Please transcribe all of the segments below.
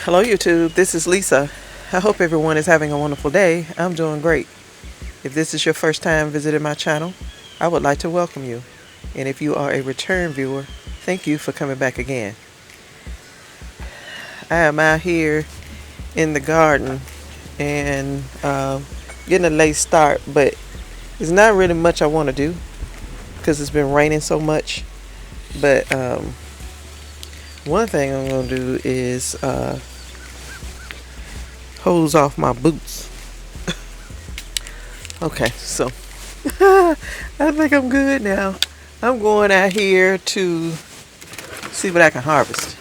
Hello YouTube, this is Lisa. I hope everyone is having a wonderful day. I'm doing great. If this is your first time visiting my channel, I would like to welcome you. And if you are a return viewer, thank you for coming back again. I am out here in the garden and getting a late start, but it's not really much I want to do because it's been raining so much. But one thing I'm going to do is hose off my boots. Okay, so I think I'm good now. I'm going out here to see what I can harvest.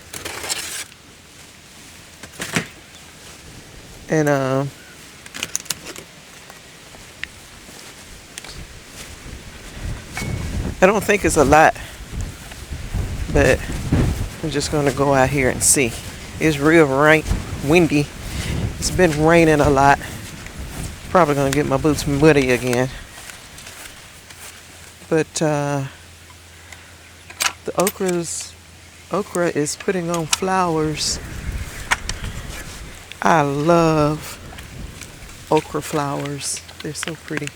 And I don't think it's a lot, but I'm just going to go out here and see. It's real windy. It's been raining a lot. Probably going to get my boots muddy again. But the okra is putting on flowers. I love okra flowers. They're so pretty.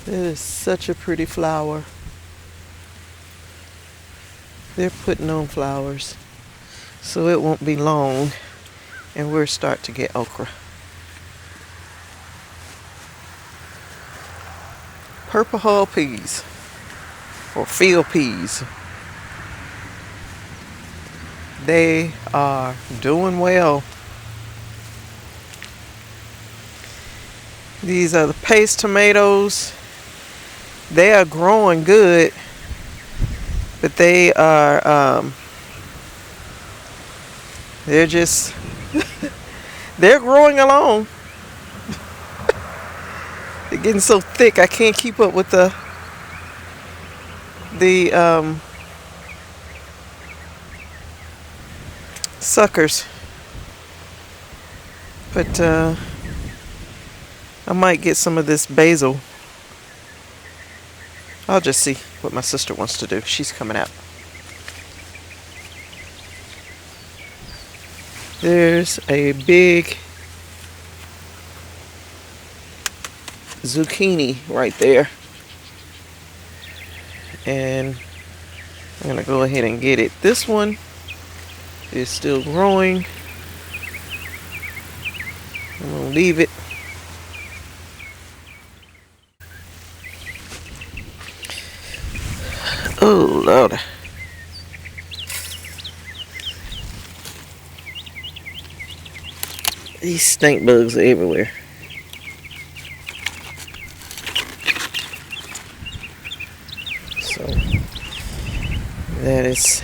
It is such a pretty flower. They're putting on flowers. So it won't be long and we'll start to get okra. Purple hull peas or field peas. They are doing well. These are the paste tomatoes. They are growing good, but they are they're just they're growing along. They're getting so thick I can't keep up with the suckers. But I might get some of this basil. I'll just see what my sister wants to do. She's coming out. There's a big zucchini right there. And I'm going to go ahead and get it. This one is still growing. I'm going to leave it. Oh, Lord. These stink bugs are everywhere. So, that is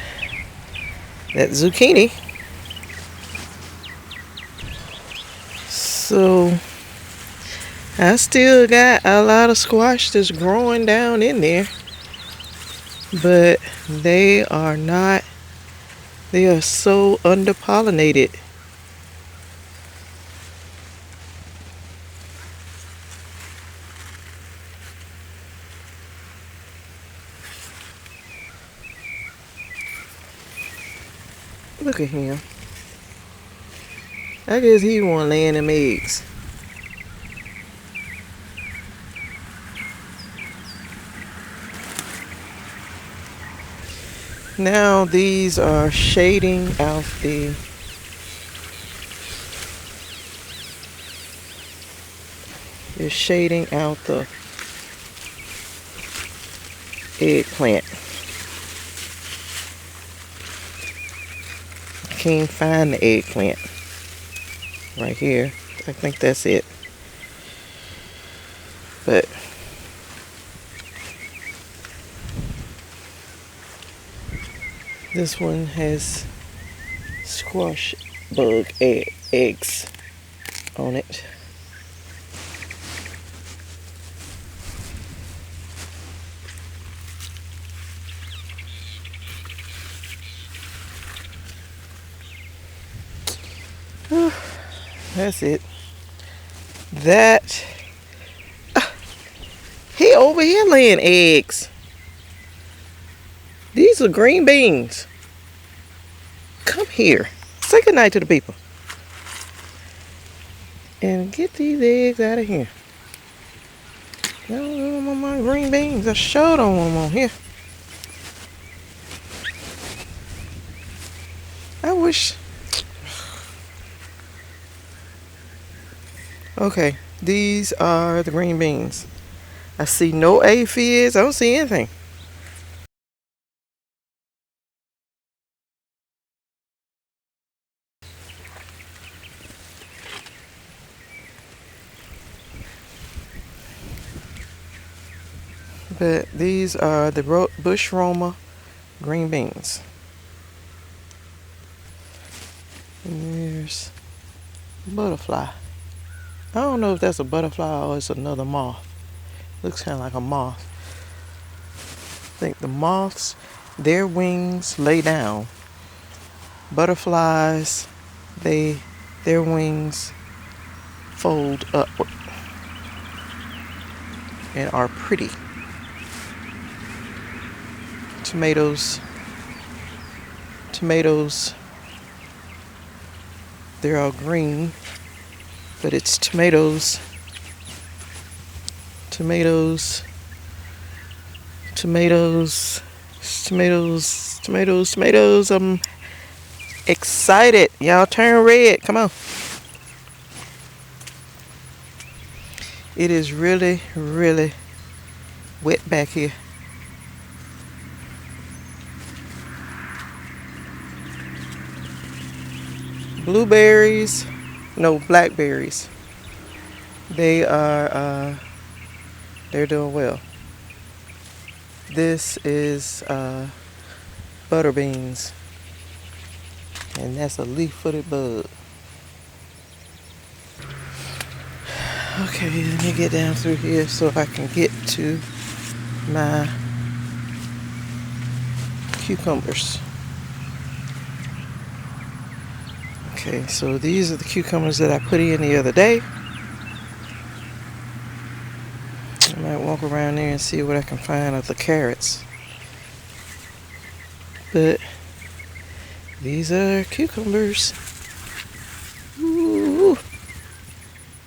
that zucchini. So, I still got a lot of squash that's growing down in there. But they are so underpollinated. Look at him. I guess he won't lay them eggs. Now these are shading out the eggplant. Can't find the eggplant right here. I think that's it. But this one has squash bug eggs on it. That's it. He over here laying eggs. These are green beans. Come here. Say goodnight to the people. And get these eggs out of here. I don't want my green beans. I sure don't want them on here. I wish. Okay, these are the green beans. I see no aphids. I don't see anything. But these are the bush Roma green beans. And there's a butterfly. I don't know if that's a butterfly or it's another moth. Looks kind of like a moth. I think the moths, their wings lay down. Butterflies, their wings fold upward and are pretty. Tomatoes, they're all green, but it's tomatoes. I'm excited. Y'all turn red. Come on. It is really, really wet back here. Blueberries, no, blackberries. They are, they're doing well. This is butter beans, and that's a leaf-footed bug. Okay, let me get down through here so I can get to my cucumbers. Okay, so these are the cucumbers that I put in the other day. I might walk around there and see what I can find of the carrots. But these are cucumbers. Ooh.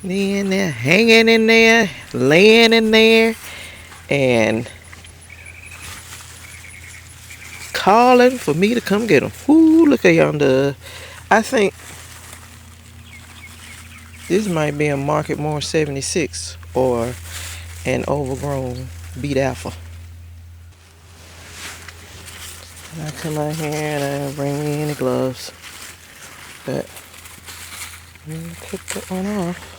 They in there, hanging in there, laying in there, and calling for me to come get them. Ooh, look at yonder. I think this might be a Market More 76 or an overgrown beet alpha. I come out here and I don't bring me any gloves, but I'm gonna take that one off.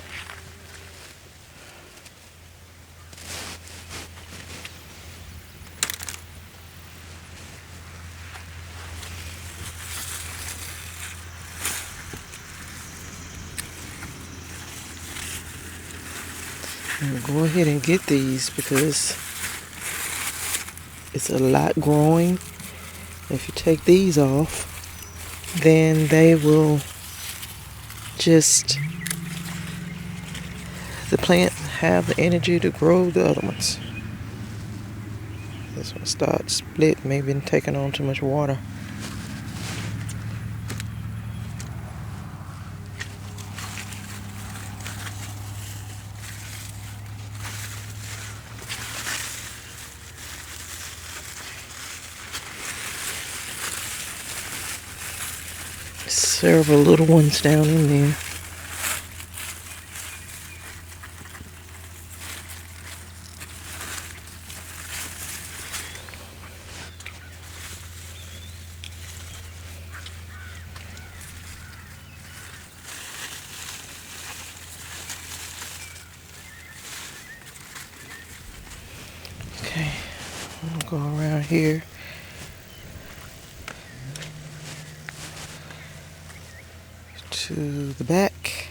I'm gonna go ahead and get these because it's a lot growing. If you take these off, then they will just, the plant have the energy to grow the other ones. This one starts split, maybe taking on too much water. Several little ones down in there. Okay, I'm gonna go around here. To the back.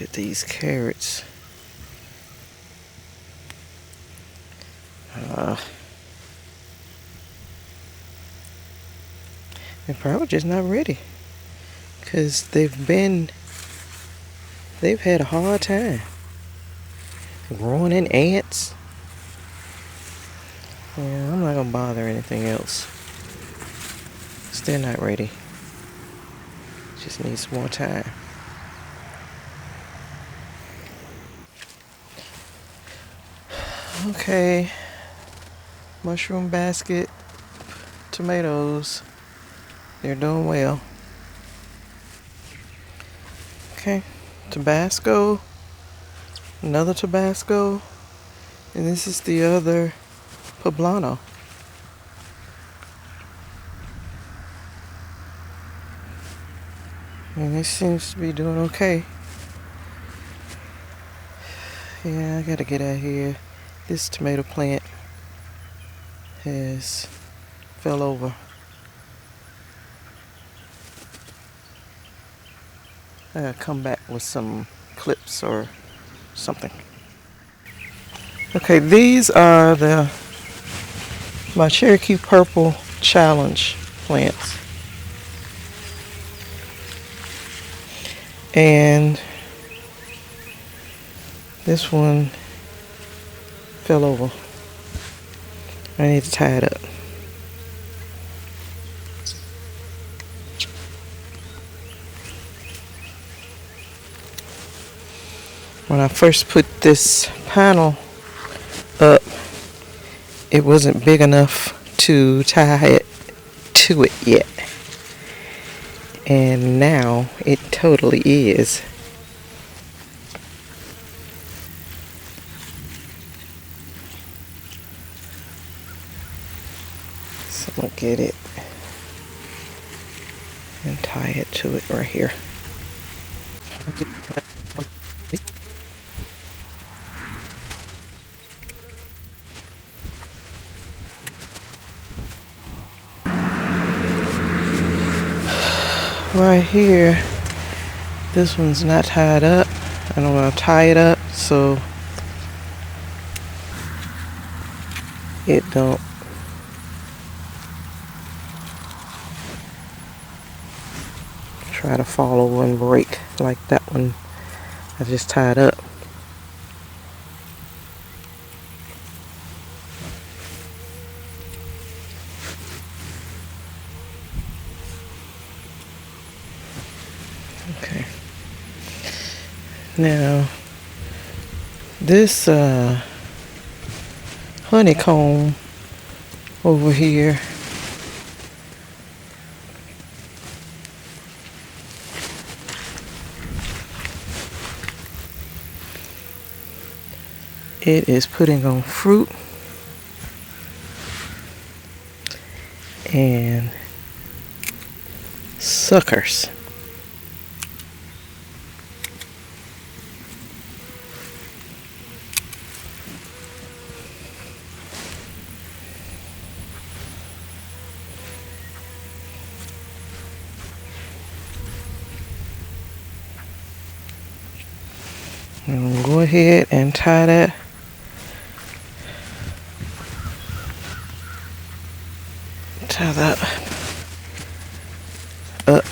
Look at these carrots. They're probably just not ready. Because they've had a hard time. Growing in ants. Yeah, I'm not gonna bother anything else. They're not ready. Just need some more time. Okay. Mushroom basket. Tomatoes. They're doing well. Okay. Tabasco. Another Tabasco. And this is the other poblano. And it seems to be doing okay. Yeah, I gotta get out here. This tomato plant has fell over. I gotta come back with some clips or something. Okay, these are my Cherokee Purple Challenge plants. And this one fell over. I need to tie it up. When I first put this panel up, it wasn't big enough to tie it to it yet. And now it totally is. So I'm gonna get it and tie it to it right here. Right here, this one's not tied up, and I'm gonna tie it up so it don't try to fall over and break like that one I just tied up. Okay. Now, this honeycomb over here, it is putting on fruit and suckers. I'm gonna go ahead and tie that up.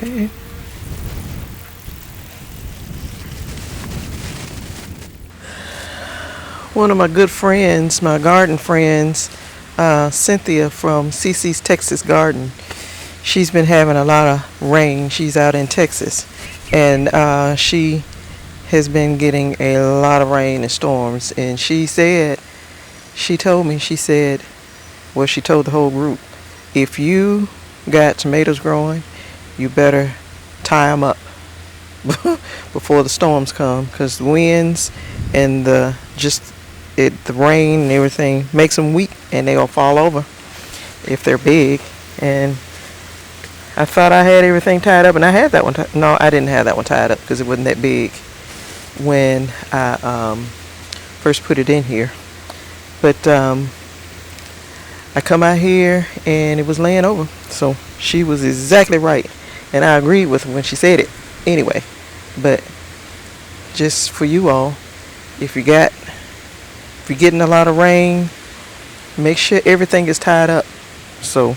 Okay. one of my good friends, my garden friends, Cynthia from CC's Texas Garden. She's been having a lot of rain. She's out in Texas, and she has been getting a lot of rain and storms. And she told me, she said, well, she told the whole group, if you got tomatoes growing, you better tie them up before the storms come, because the winds and the rain and everything makes them weak, and they'll fall over if they're big. And I thought I had everything tied up, and I had that one. No, I didn't have that one tied up because it wasn't that big when I first put it in here. But I come out here and it was laying over. So she was exactly right, and I agreed with her when she said it. Anyway, but just for you all, if you're getting a lot of rain, make sure everything is tied up, so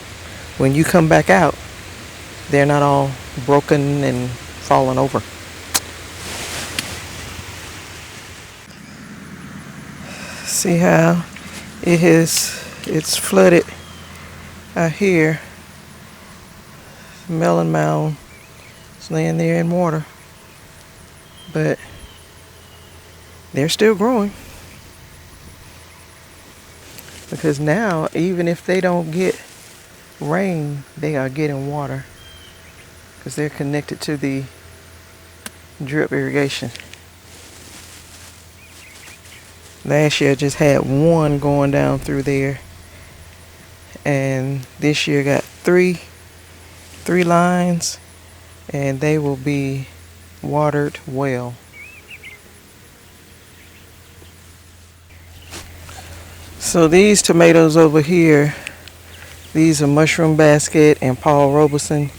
when you come back out, they're not all broken and falling over. See how it's flooded out here. The melon mound is laying there in water, but they're still growing. Because now, even if they don't get rain, they are getting water, because they're connected to the drip irrigation. Last year I just had one going down through there, and this year got three lines, and they will be watered well. So these tomatoes over here, these are Mushroom Basket and Paul Robeson,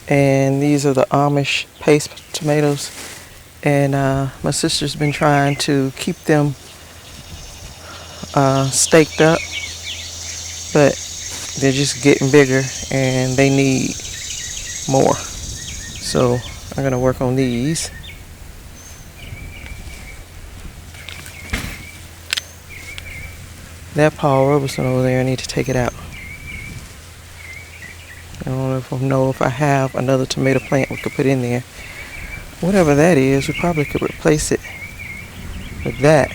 and these are the Amish paste tomatoes. And my sister's been trying to keep them staked up, but they're just getting bigger and they need more. So I'm gonna work on these. That Paul Robeson over there, I need to take it out. I don't know if I have another tomato plant we could put in there. Whatever that is, we probably could replace it with that.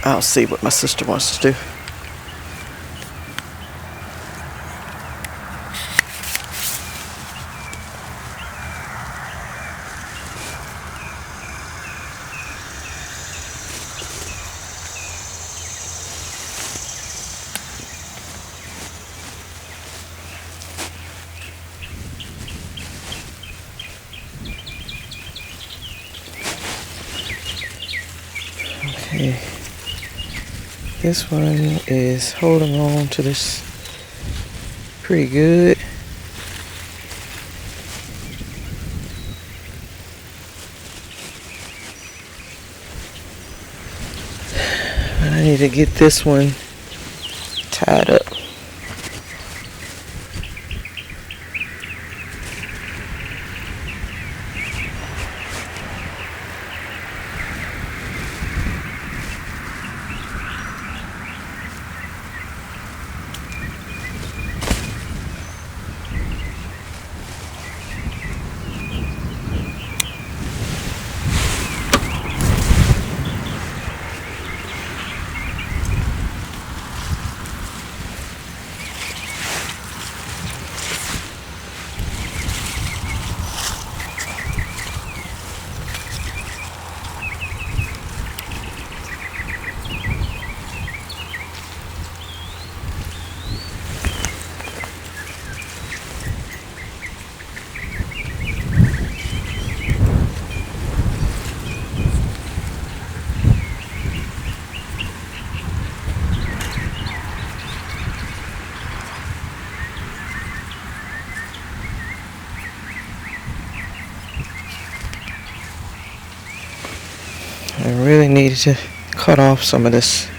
I'll see what my sister wants to do. Okay, this one is holding on to this pretty good. I need to get this one tied up. I really needed to cut off some of this.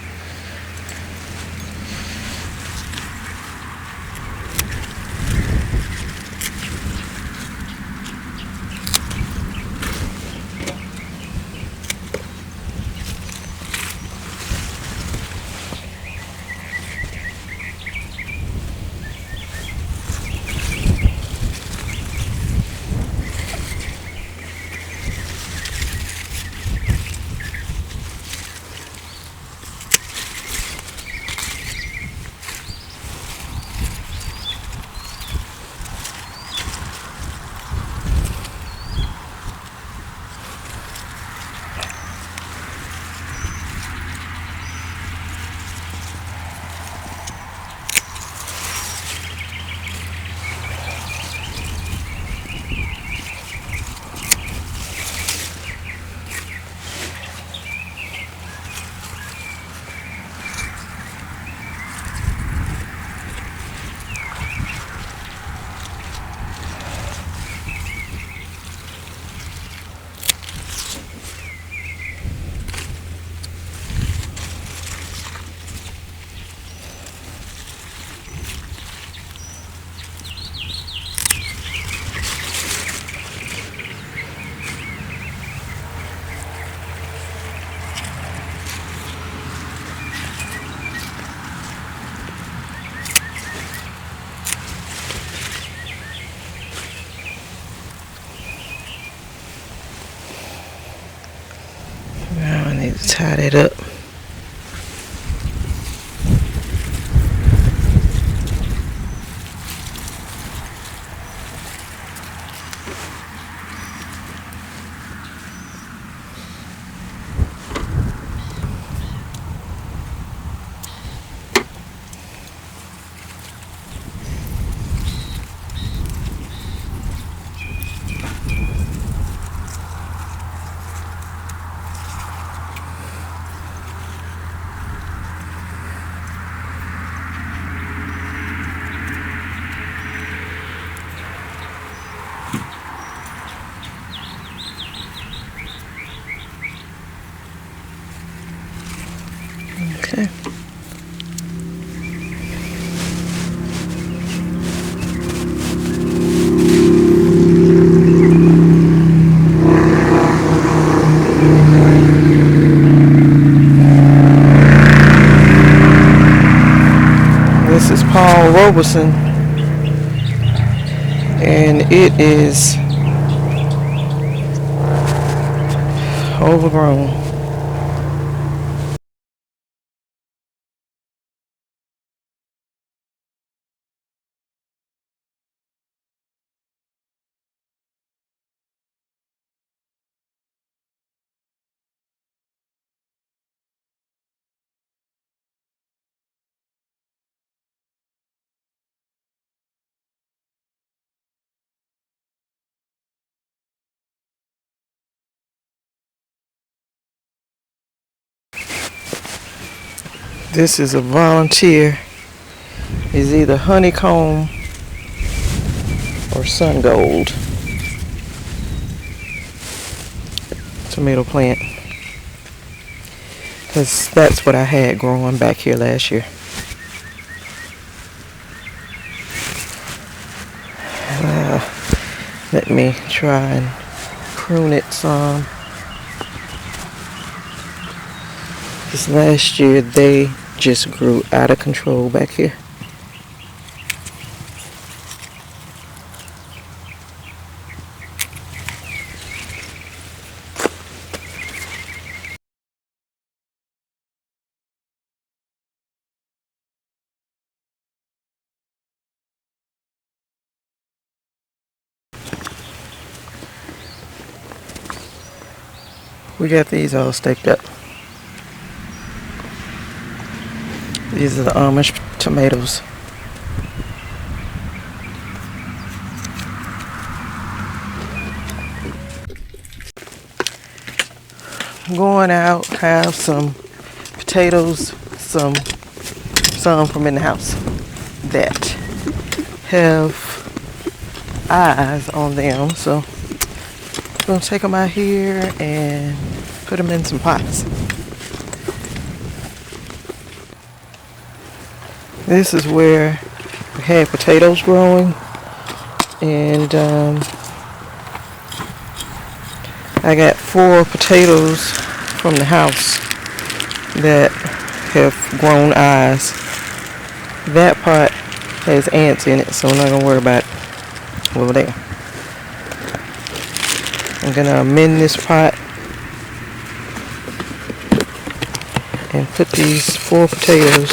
tie that up. Okay. This is Paul Robeson, and it is overgrown. This is a volunteer. It's either honeycomb or sun gold tomato plant, because that's what I had growing back here last year. Let me try and prune it some. This last year they just grew out of control back here. We got these all staked up. These are the Amish tomatoes. I'm going out, have some potatoes, some from in the house that have eyes on them. So I'm going to take them out here and put them in some pots. This is where we had potatoes growing, and I got 4 potatoes from the house that have grown eyes. That pot has ants in it, so I'm not going to worry about it over there. I'm going to amend this pot and put these 4 potatoes.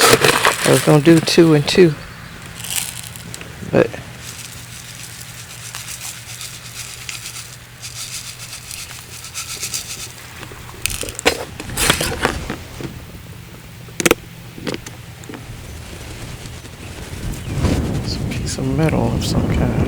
I was going to do 2 and 2, but it's a piece of metal of some kind.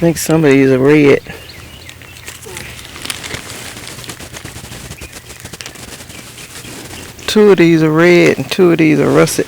think some of these are red. Two of these are red and two of these are russet.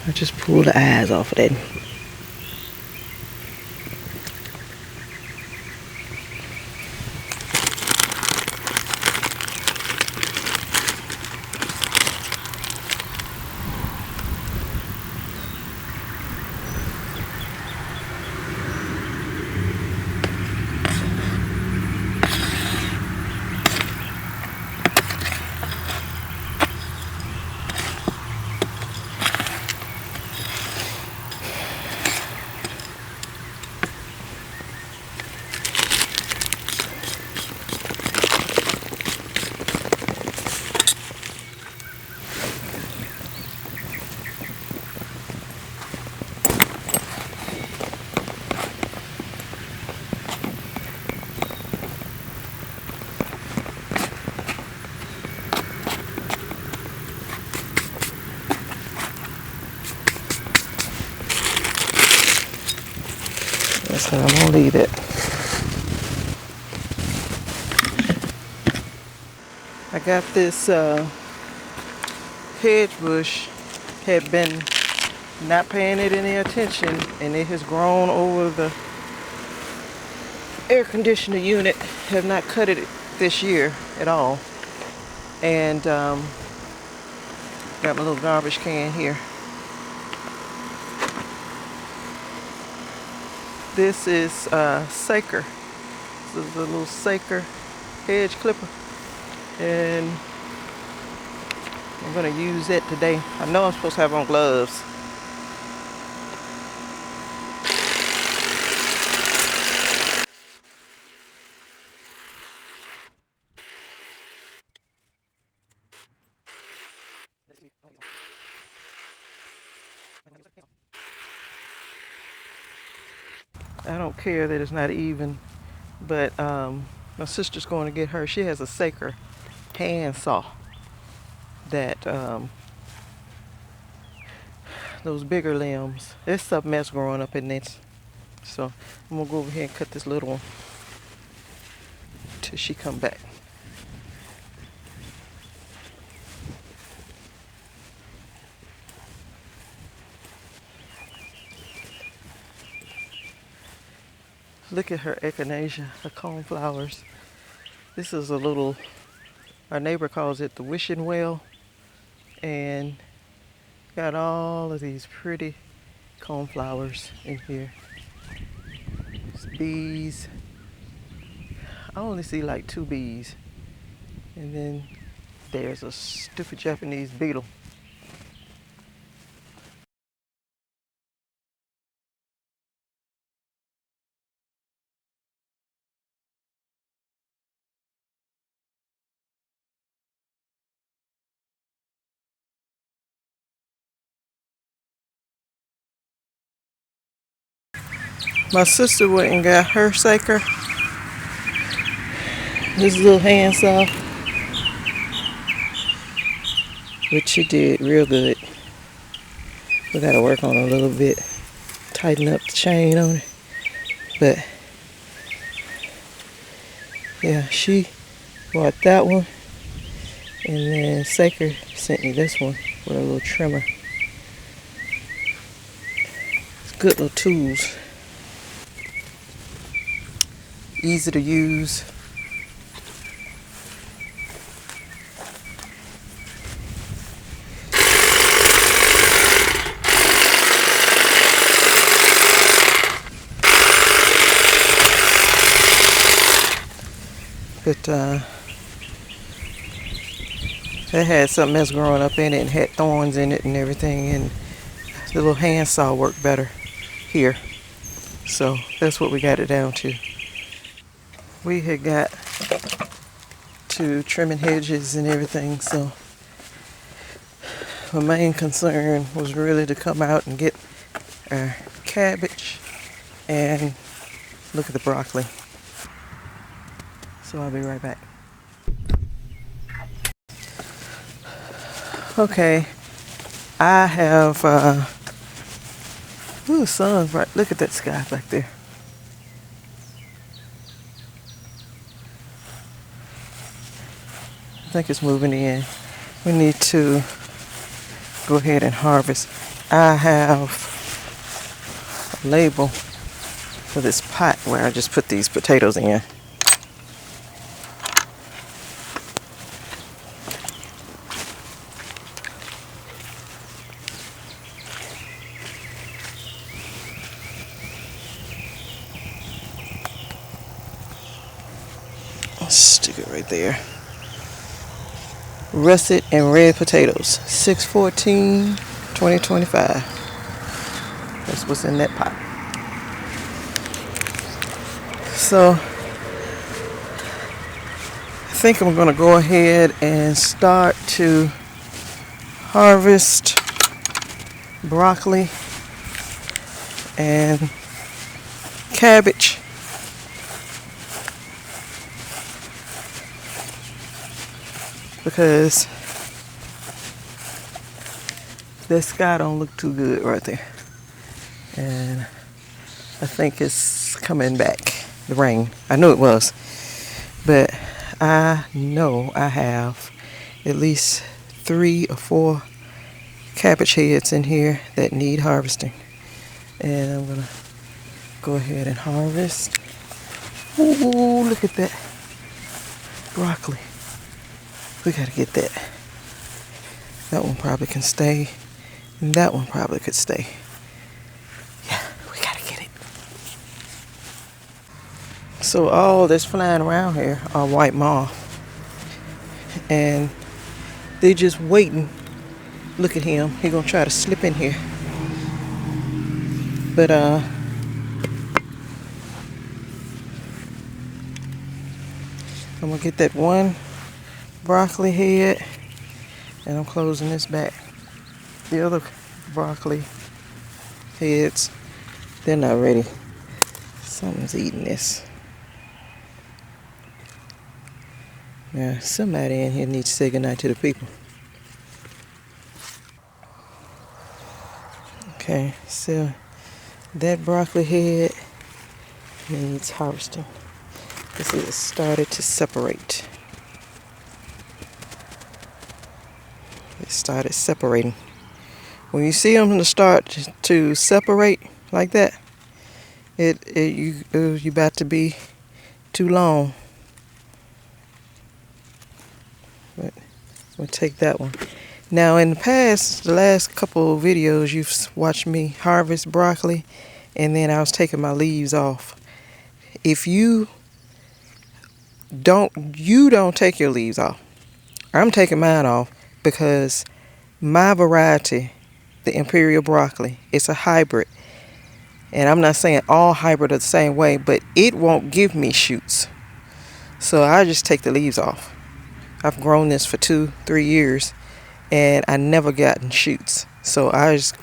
I just pulled the eyes off of that. So I'm gonna leave it. I got this hedge bush, had been not paying it any attention, and it has grown over the air conditioner unit. Have not cut it this year at all. And got my little garbage can here. This is Saker. This is a little Saker hedge clipper, and I'm gonna use it today. I know I'm supposed to have on gloves. I don't care that it's not even, but my sister's going to get her. She has a Saker hand saw that those bigger limbs. There's some mess growing up in this, so I'm gonna go over here and cut this little one till she come back. Look at her echinacea, her coneflowers. This is a little, our neighbor calls it the wishing well, and got all of these pretty coneflowers in here. There's bees. I only see like 2 bees. And then there's a stupid Japanese beetle. My sister went and got her Saker. This little hand saw, which she did real good. We gotta work on it a little bit, tighten up the chain on it. But yeah, she Bought that one. And then Saker sent me this one with a little trimmer. It's good little tools. Easy to use. But it had something else growing up in it and had thorns in it and everything, and the little handsaw worked better here. So that's what we got it down to. We had got to trimming hedges and everything, so my main concern was really to come out and get our cabbage and look at the broccoli. So I'll be right back. Okay, I have, ooh, the sun's right. Look at that sky back there. I think it's moving in. We need to go ahead and harvest. I have a label for this pot where I just put these potatoes in. Stick it right there. Russet and red potatoes, 6/14/2025. That's what's in that pot. So I think I'm gonna go ahead and start to harvest broccoli and cabbage. Because the sky don't look too good right there. And I think it's coming back, the rain. I knew it was. But I know I have at least 3 or 4 cabbage heads in here that need harvesting. And I'm gonna go ahead and harvest. Ooh, look at that broccoli. We gotta get that. That one probably can stay. And that one probably could stay. Yeah, we gotta get it. So all that's flying around here are white moth. And they're just waiting. Look at him. He's gonna try to slip in here. But I'm gonna get that one broccoli head, and I'm closing this back. The other broccoli heads, they're not ready. Something's eating this. Now, somebody in here needs to say goodnight to the people. Okay, so that broccoli head needs harvesting. This is started to separate. It started separating. When you see them start to separate like that, you about to be too long. But we'll take that one. Now, in the past, the last couple of videos, you've watched me harvest broccoli, and then I was taking my leaves off. If you don't take your leaves off. I'm taking mine off because my variety, the Imperial broccoli, it's a hybrid. And I'm not saying all hybrid are the same way, but it won't give me shoots. So I just take the leaves off. I've grown this for 2-3 years, and I never gotten shoots. So I just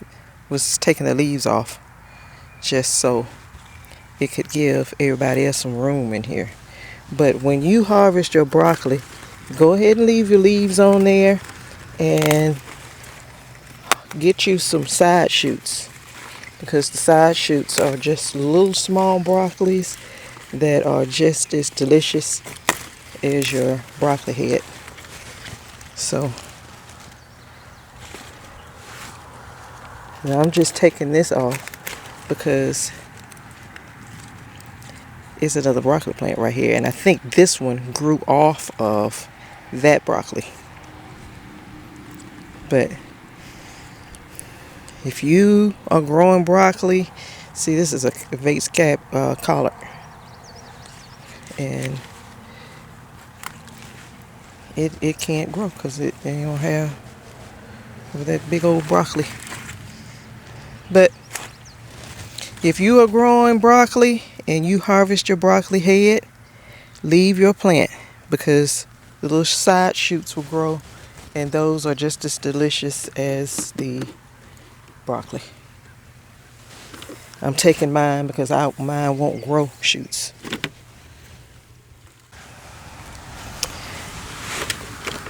was taking the leaves off just so it could give everybody else some room in here. But when you harvest your broccoli, go ahead and leave your leaves on there and get you some side shoots, because the side shoots are just little small broccolis that are just as delicious as your broccoli head. So now I'm just taking this off because it's another broccoli plant right here, and I think this one grew off of that broccoli. But if you are growing broccoli, see, this is a vase cap collard, and it can't grow because it don't have that big old broccoli. But if you are growing broccoli and you harvest your broccoli head, leave your plant, because the little side shoots will grow, and those are just as delicious as the broccoli. I'm taking mine because mine won't grow shoots.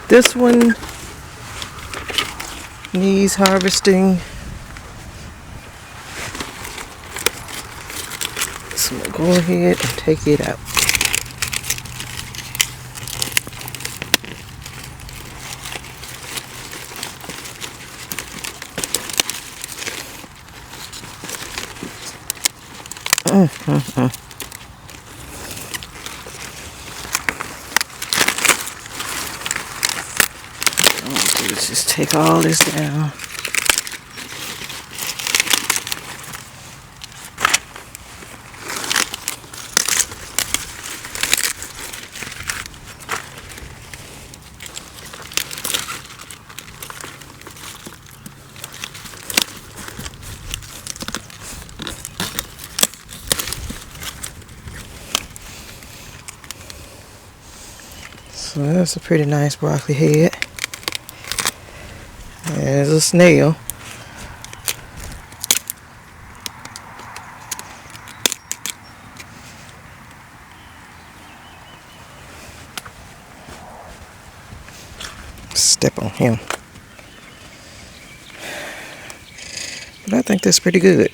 This one needs harvesting. So I'm going to go ahead and take it out. Just take all this down. So that's a pretty nice broccoli head. There's a snail. Step on him. But I think that's pretty good.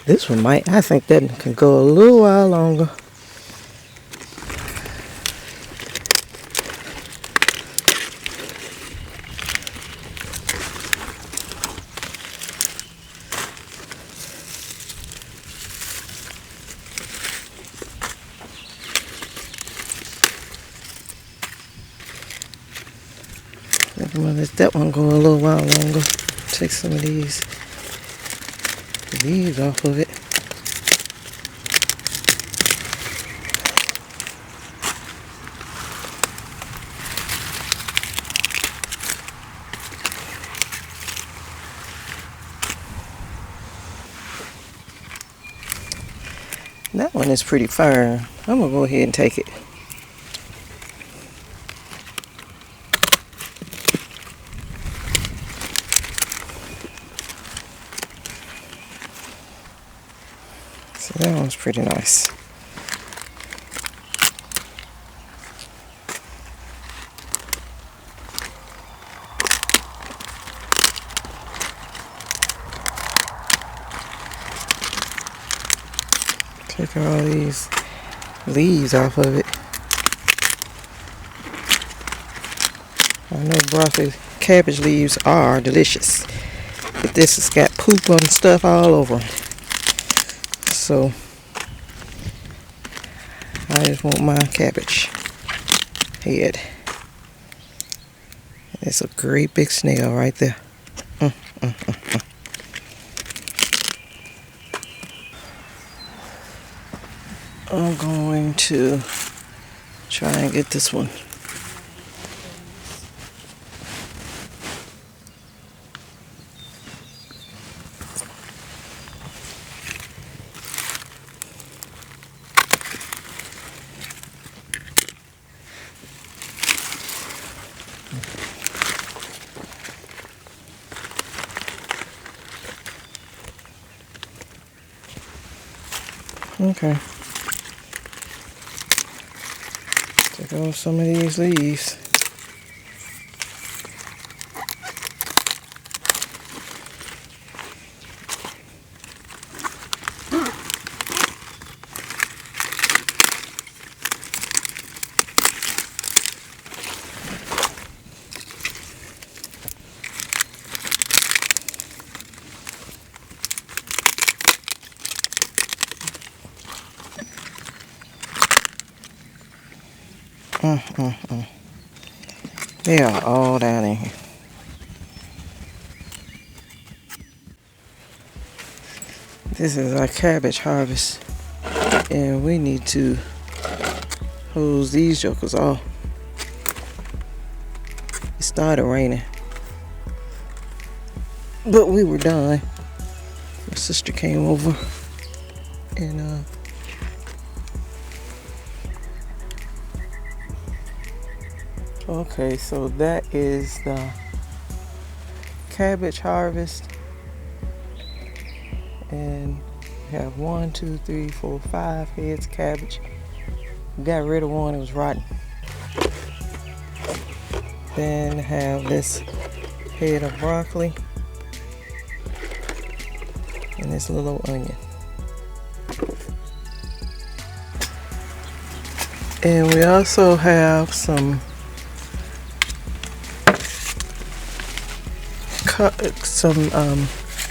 This one might, I think that can go a little while longer. Let that one go a little while longer. Take some of these leaves off of it. That one is pretty firm. I'm gonna go ahead and take it. That one's pretty nice. Take all these leaves off of it. I know broccoli cabbage leaves are delicious, but this has got poop and stuff all over them. So I just want my cabbage head. It's a great big snail right there. I'm going to try and get this one. Okay. Take off some of these leaves. They are all down in here. This is our cabbage harvest, and we need to hose these jokers off. It started raining, but we were done. My sister came over and okay, so that is the cabbage harvest, and we have 1, 2, 3, 4, 5 heads of cabbage. We got rid of one, it was rotten. Then have this head of broccoli and this little onion. And we also have some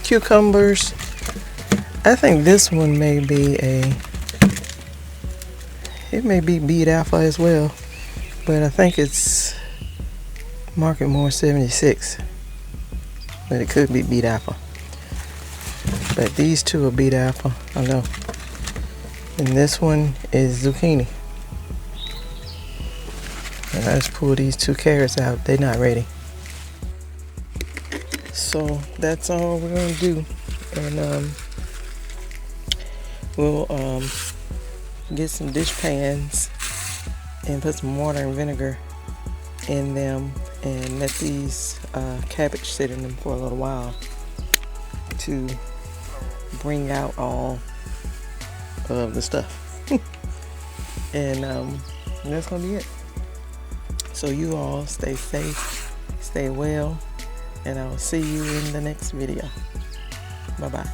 cucumbers. I think this one may be it may be beet alpha as well, but I think it's Market More 76, but it could be beet alpha. But these two are beet alpha, I know. And this one is zucchini. And I just pulled these 2 carrots out. They're not ready. So that's all we're gonna do. And we'll get some dish pans and put some water and vinegar in them and let these cabbage sit in them for a little while to bring out all of the stuff. And that's gonna be it. So you all stay safe, stay well, and I will see you in the next video. Bye bye.